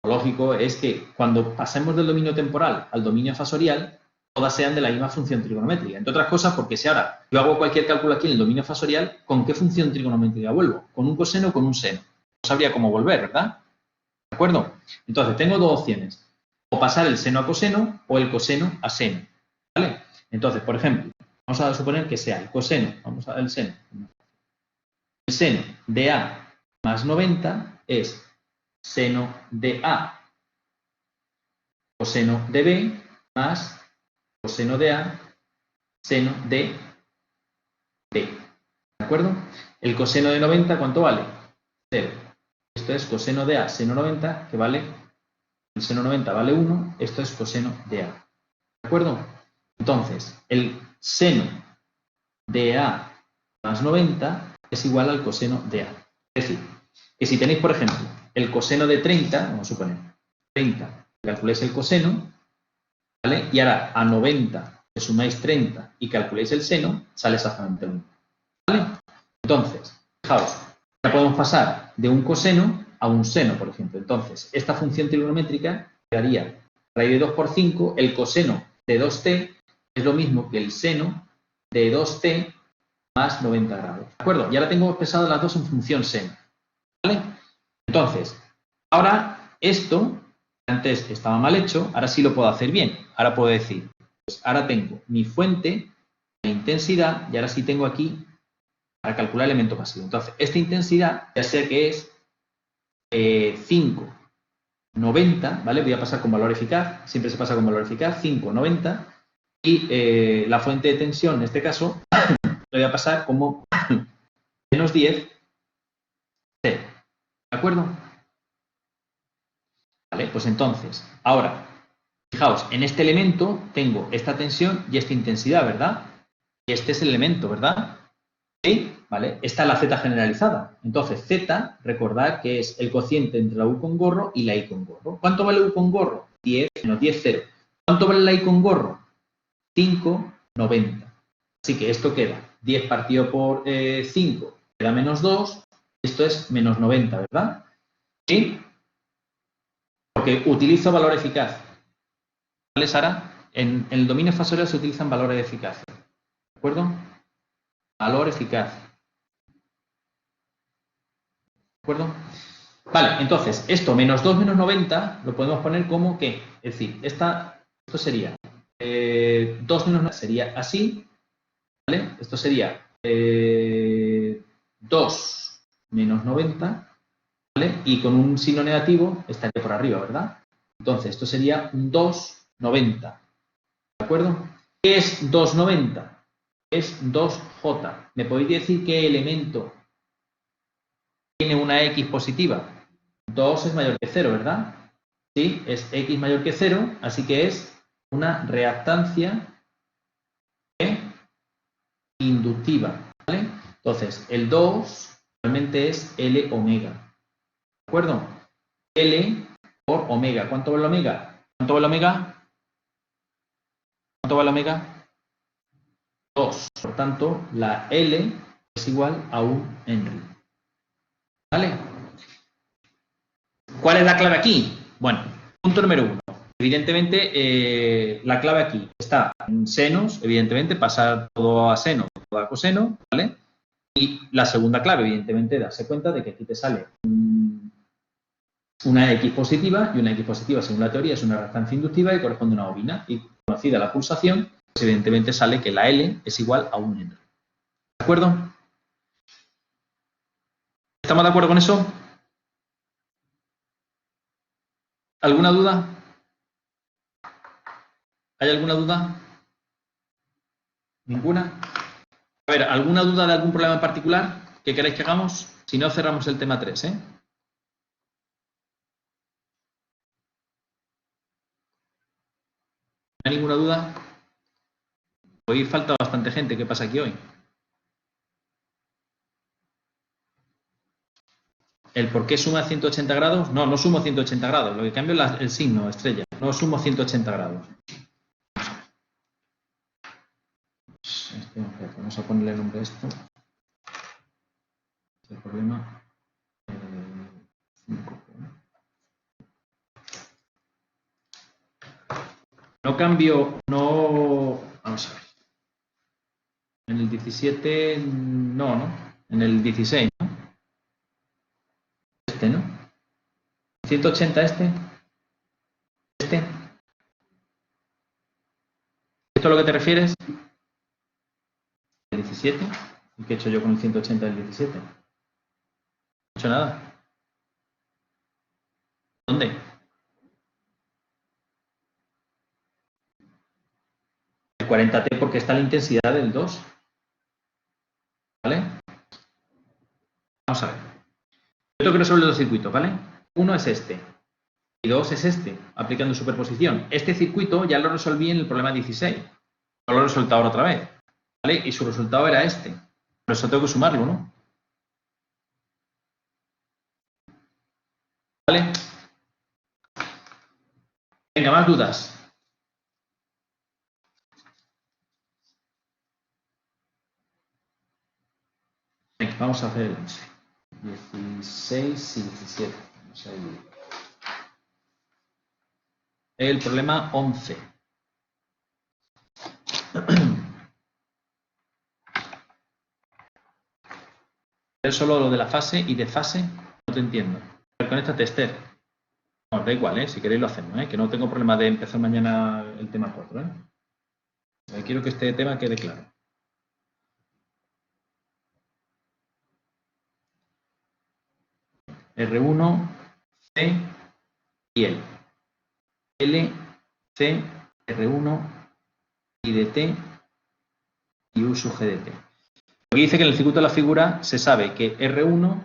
lo lógico es que cuando pasemos del dominio temporal al dominio fasorial, todas sean de la misma función trigonométrica. Entre otras cosas, porque si ahora yo hago cualquier cálculo aquí en el dominio fasorial, ¿con qué función trigonométrica vuelvo? ¿Con un coseno o con un seno? No sabría cómo volver, ¿verdad? ¿De acuerdo? Entonces, tengo dos opciones. O pasar el seno a coseno o el coseno a seno, ¿vale? Entonces, por ejemplo, vamos a suponer que sea el coseno, vamos a ver el seno. El seno de A más 90 es seno de A coseno de B más coseno de A seno de B. ¿De acuerdo? El coseno de 90, ¿cuánto vale? 0. Esto es coseno de A seno 90, que vale, el seno 90 vale 1, esto es coseno de A. ¿De acuerdo? Entonces, el seno de A más 90 es igual al coseno de A. Es decir, que si tenéis, por ejemplo, el coseno de 30, vamos a suponer, 30, calculéis el coseno, ¿vale? Y ahora a 90 le sumáis 30 y calculéis el seno, sale exactamente lo mismo, ¿vale? Entonces, fijaos, ya podemos pasar de un coseno a un seno, por ejemplo. Entonces, esta función trigonométrica quedaría raíz de 2 por 5, el coseno de 2t es lo mismo que el seno de 2t más 90 grados, ¿de acuerdo? Y ahora tengo expresado las dos en función seno, ¿vale? Entonces, ahora esto, antes estaba mal hecho, ahora sí lo puedo hacer bien. Ahora puedo decir, pues ahora tengo mi fuente, la intensidad, y ahora sí tengo aquí para calcular el elemento pasivo. Entonces, esta intensidad, ya sé que es 5,90, ¿vale? Voy a pasar con valor eficaz, siempre se pasa con valor eficaz, 5,90, y la fuente de tensión, en este caso, lo voy a pasar como menos 10, 0. ¿De acuerdo? Vale, pues entonces, ahora, fijaos, en este elemento tengo esta tensión y esta intensidad, ¿verdad? Y este es el elemento, ¿verdad? ¿Sí? ¿Vale? Esta es la Z generalizada. Entonces, Z, recordad que es el cociente entre la U con gorro y la I con gorro. ¿Cuánto vale U con gorro? 10 menos 10, 0. ¿Cuánto vale la I con gorro? 5,90. Así que esto queda 10 partido por 5, queda menos 2. Esto es menos 90, ¿verdad? ¿Sí? Porque utilizo valor eficaz. ¿Vale, Sara? En el dominio fasorial se utilizan valores de eficacia. ¿De acuerdo? Valor eficaz. ¿De acuerdo? Vale, entonces, esto menos 2 menos 90 lo podemos poner como ¿qué? Es decir, esto sería 2 menos 90 sería así, ¿vale? Esto sería 2 menos 90, ¿vale? Y con un signo negativo estaría por arriba, ¿verdad? Entonces, esto sería un 2,90. ¿De acuerdo? ¿Qué es 2,90? Es 2J. ¿Me podéis decir qué elemento tiene una X positiva? 2 es mayor que 0, ¿verdad? Sí, es X mayor que 0, así que es una reactancia inductiva, ¿vale? Entonces, el 2 realmente es L omega. ¿De acuerdo? L por omega. ¿Cuánto vale omega? ¿Cuánto vale omega? ¿Cuánto vale omega? 2. Por tanto, la L es igual a 1 Henry. ¿Vale? ¿Cuál es la clave aquí? Bueno, punto número 1. Evidentemente, la clave aquí está en senos, evidentemente, pasar todo a seno, todo a coseno, ¿vale? Y la segunda clave, evidentemente, darse cuenta de que aquí te sale una X positiva, y una X positiva, según la teoría, es una reactancia inductiva y corresponde a una bobina. Y conocida la pulsación, pues evidentemente sale que la L es igual a 1 Henry. ¿De acuerdo? ¿Estamos de acuerdo con eso? ¿Alguna duda? ¿Hay alguna duda? ¿Ninguna? A ver, ¿alguna duda de algún problema en particular que queráis que hagamos? Si no, cerramos el tema 3, ¿eh? ¿No hay ninguna duda? Hoy falta bastante gente. ¿Qué pasa aquí hoy? ¿El por qué suma 180 grados? No, no sumo 180 grados. Lo que cambio es el signo, estrella. No sumo 180 grados. Vamos a ponerle nombre a esto. El problema. 5. No cambio, no. Vamos a ver. En el 17, no. En el 16, ¿no? Este, ¿no? 180 este. Este. ¿Esto a lo que te refieres? ¿El 17? ¿Y qué he hecho yo con el 180 del 17? No he hecho nada. ¿Dónde? El 40T porque está la intensidad del 2. ¿Vale? Vamos a ver. Yo tengo que resolver los circuitos, ¿vale? Uno es este. Y 2 es este, aplicando superposición. Este circuito ya lo resolví en el problema 16. No lo he resuelto ahora otra vez. ¿Vale? Y su resultado era este. Por eso tengo que sumarlo, ¿no? ¿Vale? Venga, más dudas. Venga, vamos a hacer 16 y 17. Vamos a ir. El problema 11. Es solo lo de la fase y de fase, no te entiendo. Conéctate, Esther. No, da igual, si queréis lo hacemos, que no tengo problema de empezar mañana el tema 4. Quiero que este tema quede claro. R1, C y L. L, C, R1 y DT y U sub GDT. Aquí dice que en el circuito de la figura se sabe que R1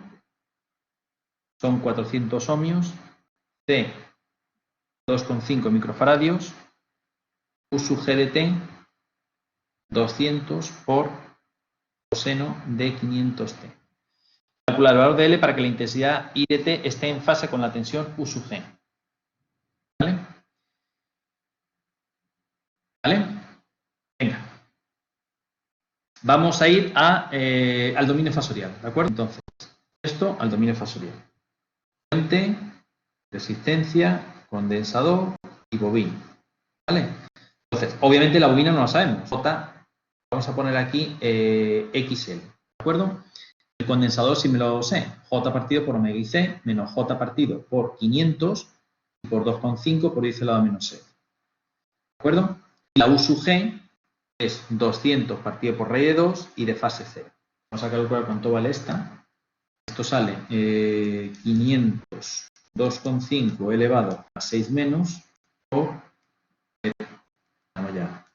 son 400 ohmios, C 2,5 microfaradios, U sub GDT 200 por coseno de 500T. Calcular el valor de L para que la intensidad I de T esté en fase con la tensión U sub G. ¿Vale? ¿Vale? Venga. Vamos a ir al dominio fasorial, ¿de acuerdo? Entonces, esto al dominio fasorial. Fuente, resistencia, condensador y bobina. ¿Vale? Entonces, obviamente la bobina no la sabemos. J, vamos a poner aquí XL, ¿de acuerdo? El condensador sí me lo sé. J partido por omega IC menos J partido por 500 y por 2,5 por I elevado a menos 6. ¿De acuerdo? La U sub G es 200 partido por raíz de 2 y de fase 0. Vamos a calcular cuánto vale esta. Esto sale 500, 2,5 elevado a 6 menos por... Vamos ya.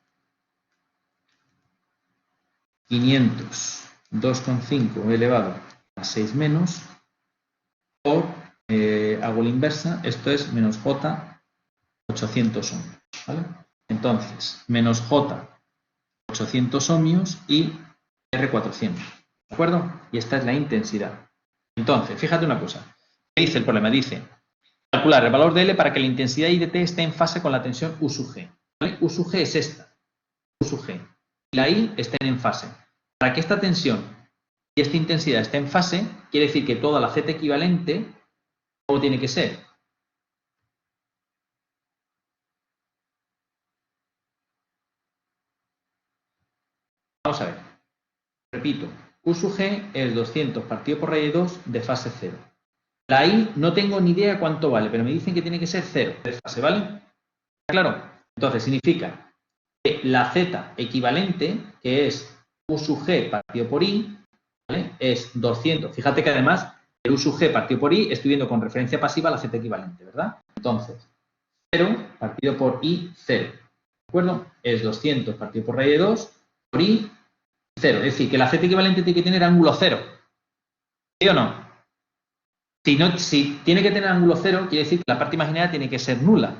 500, 2,5 elevado a 6 menos por, hago la inversa, esto es menos J 800 ohmios. ¿Vale? Entonces, menos J 800 ohmios y R 400. ¿De acuerdo? Y esta es la intensidad. Entonces, fíjate una cosa. ¿Qué dice el problema? Dice, calcular el valor de L para que la intensidad I de T esté en fase con la tensión U sub G. ¿Vale? U sub G es esta. U sub G. Y la I estén en fase. Para que esta tensión y esta intensidad está en fase, quiere decir que toda la Z equivalente, ¿cómo tiene que ser? Vamos a ver. Repito, Q sub G es 200 partido por raíz de 2 de fase 0. La I no tengo ni idea cuánto vale, pero me dicen que tiene que ser 0 de fase, ¿vale? ¿Está claro? Entonces significa que la Z equivalente, que es U sub G partido por I, ¿vale? Es 200. Fíjate que además el U sub G partido por I estoy viendo con referencia pasiva la Z equivalente, ¿verdad? Entonces, 0 partido por I, 0. ¿De acuerdo? Es 200 partido por raíz de 2 por I, 0. Es decir, que la Z equivalente tiene que tener ángulo 0. ¿Sí o no? Si tiene que tener ángulo 0, quiere decir que la parte imaginaria tiene que ser nula.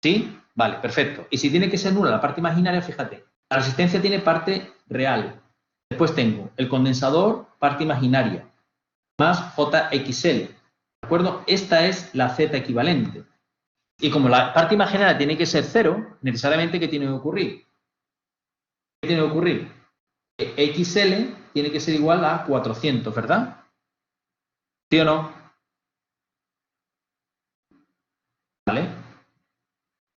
¿Sí? Vale, perfecto. Y si tiene que ser nula la parte imaginaria, fíjate, la resistencia tiene parte real. Después tengo el condensador, parte imaginaria, más JXL. ¿De acuerdo? Esta es la Z equivalente. Y como la parte imaginaria tiene que ser 0, necesariamente, ¿qué tiene que ocurrir? ¿Qué tiene que ocurrir? XL tiene que ser igual a 400, ¿verdad? ¿Sí o no? ¿Vale?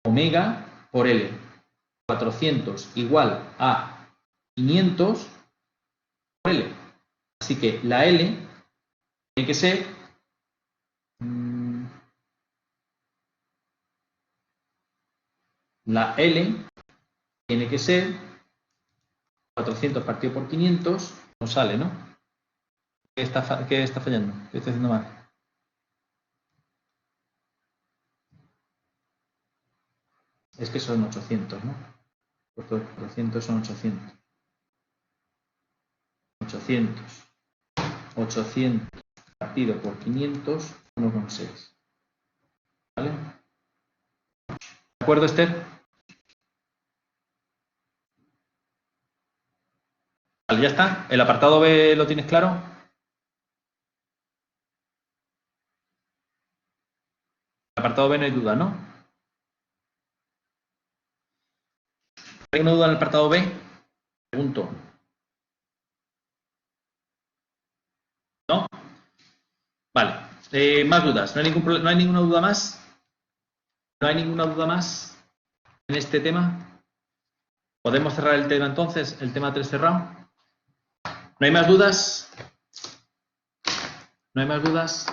Omega por L. 400 igual a 500 por L. Así que la L tiene que ser la L tiene que ser 400 partido por 500, no sale, ¿no? ¿Qué está fallando? ¿Qué estoy haciendo mal? Es que son 800, ¿no? Pues 400 son 800. 800 partido por 500, 1,6. ¿Vale? ¿De acuerdo, Esther? Vale, ya está. ¿El apartado B lo tienes claro? El apartado B no hay duda, ¿no? ¿Hay una duda en el apartado B? Pregunto. ¿No? Vale. Más dudas. ¿No hay ninguna duda más? ¿No hay ninguna duda más en este tema? ¿Podemos cerrar el tema entonces? ¿El tema 3 cerrado? ¿No hay más dudas? ¿No hay más dudas?